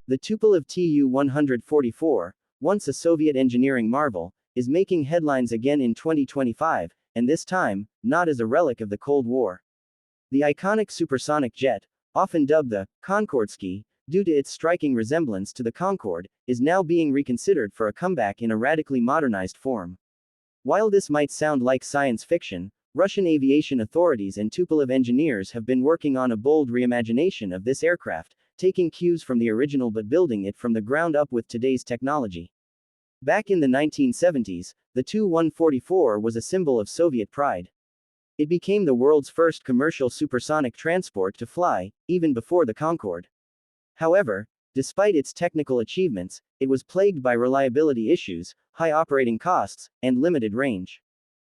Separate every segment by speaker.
Speaker 1: The Tupolev Tu-144, once a Soviet engineering marvel, is making headlines again in 2025, and this time, not as a relic of the Cold War. The iconic supersonic jet, often dubbed the Concordsky, due to its striking resemblance to the Concorde, is now being reconsidered for a comeback in a radically modernized form. While this might sound like science fiction, Russian aviation authorities and Tupolev engineers have been working on a bold reimagination of this aircraft, taking cues from the original but building it from the ground up with today's technology. Back in the 1970s, the Tu-144 was a symbol of Soviet pride. It became the world's first commercial supersonic transport to fly, even before the Concorde. However, despite its technical achievements, it was plagued by reliability issues, high operating costs, and limited range.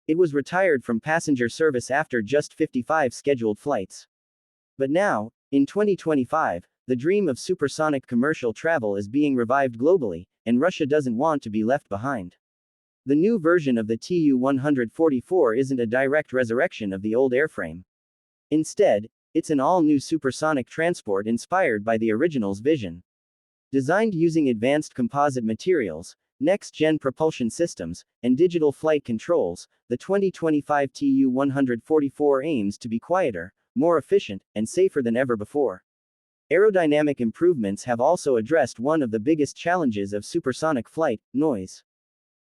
Speaker 1: It was retired from passenger service after just 55 scheduled flights. But now, in 2025, the dream of supersonic commercial travel is being revived globally, and Russia doesn't want to be left behind. The new version of the Tu-144 isn't a direct resurrection of the old airframe. Instead, it's an all-new supersonic transport inspired by the original's vision. Designed using advanced composite materials, next-gen propulsion systems, and digital flight controls, the 2025 Tu-144 aims to be quieter, more efficient, and safer than ever before. Aerodynamic improvements have also addressed one of the biggest challenges of supersonic flight: noise.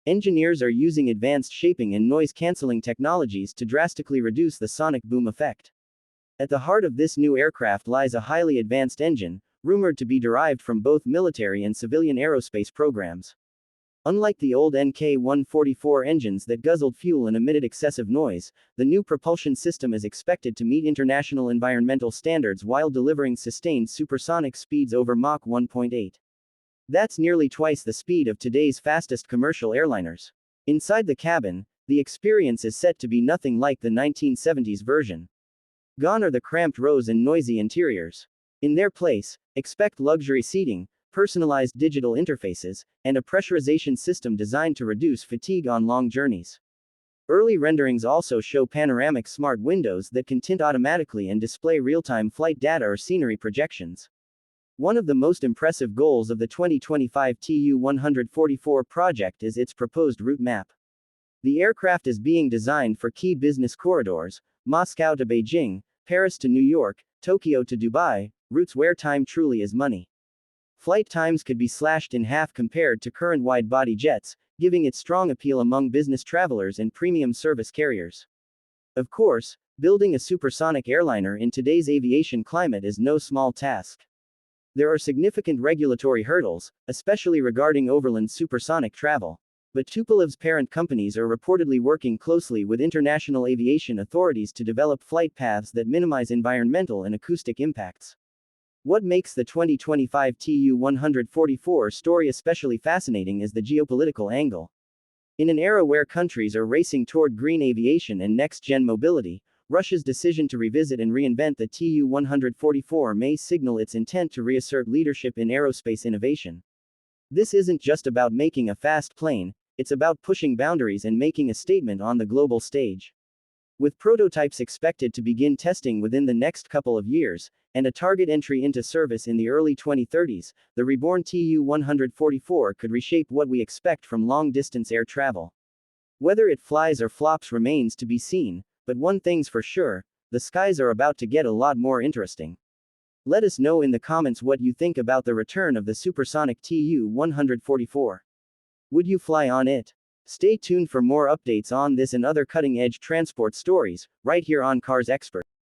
Speaker 1: Engineers are using advanced shaping and noise-canceling technologies to drastically reduce the sonic boom effect. At the heart of this new aircraft lies a highly advanced engine, rumored to be derived from both military and civilian aerospace programs. Unlike the old NK-144 engines that guzzled fuel and emitted excessive noise, the new propulsion system is expected to meet international environmental standards while delivering sustained supersonic speeds over Mach 1.8. That's nearly twice the speed of today's fastest commercial airliners. Inside the cabin, the experience is set to be nothing like the 1970s version. Gone are the cramped rows and noisy interiors. In their place, expect luxury seating, personalized digital interfaces, and a pressurization system designed to reduce fatigue on long journeys. Early renderings also show panoramic smart windows that can tint automatically and display real-time flight data or scenery projections. One of the most impressive goals of the 2025 Tu-144 project is its proposed route map. The aircraft is being designed for key business corridors: Moscow to Beijing, Paris to New York, Tokyo to Dubai, routes where time truly is money. Flight times could be slashed in half compared to current wide-body jets, giving it strong appeal among business travelers and premium service carriers. Of course, building a supersonic airliner in today's aviation climate is no small task. There are significant regulatory hurdles, especially regarding overland supersonic travel. But Tupolev's parent companies are reportedly working closely with international aviation authorities to develop flight paths that minimize environmental and acoustic impacts. What makes the 2025 Tu-144 story especially fascinating is the geopolitical angle. In an era where countries are racing toward green aviation and next-gen mobility, Russia's decision to revisit and reinvent the Tu-144 may signal its intent to reassert leadership in aerospace innovation. This isn't just about making a fast plane, it's about pushing boundaries and making a statement on the global stage. With prototypes expected to begin testing within the next couple of years, and a target entry into service in the early 2030s, the reborn Tu-144 could reshape what we expect from long-distance air travel. Whether it flies or flops remains to be seen, but one thing's for sure, the skies are about to get a lot more interesting. Let us know in the comments what you think about the return of the supersonic Tu-144. Would you fly on it? Stay tuned for more updates on this and other cutting-edge transport stories, right here on Cars Expert.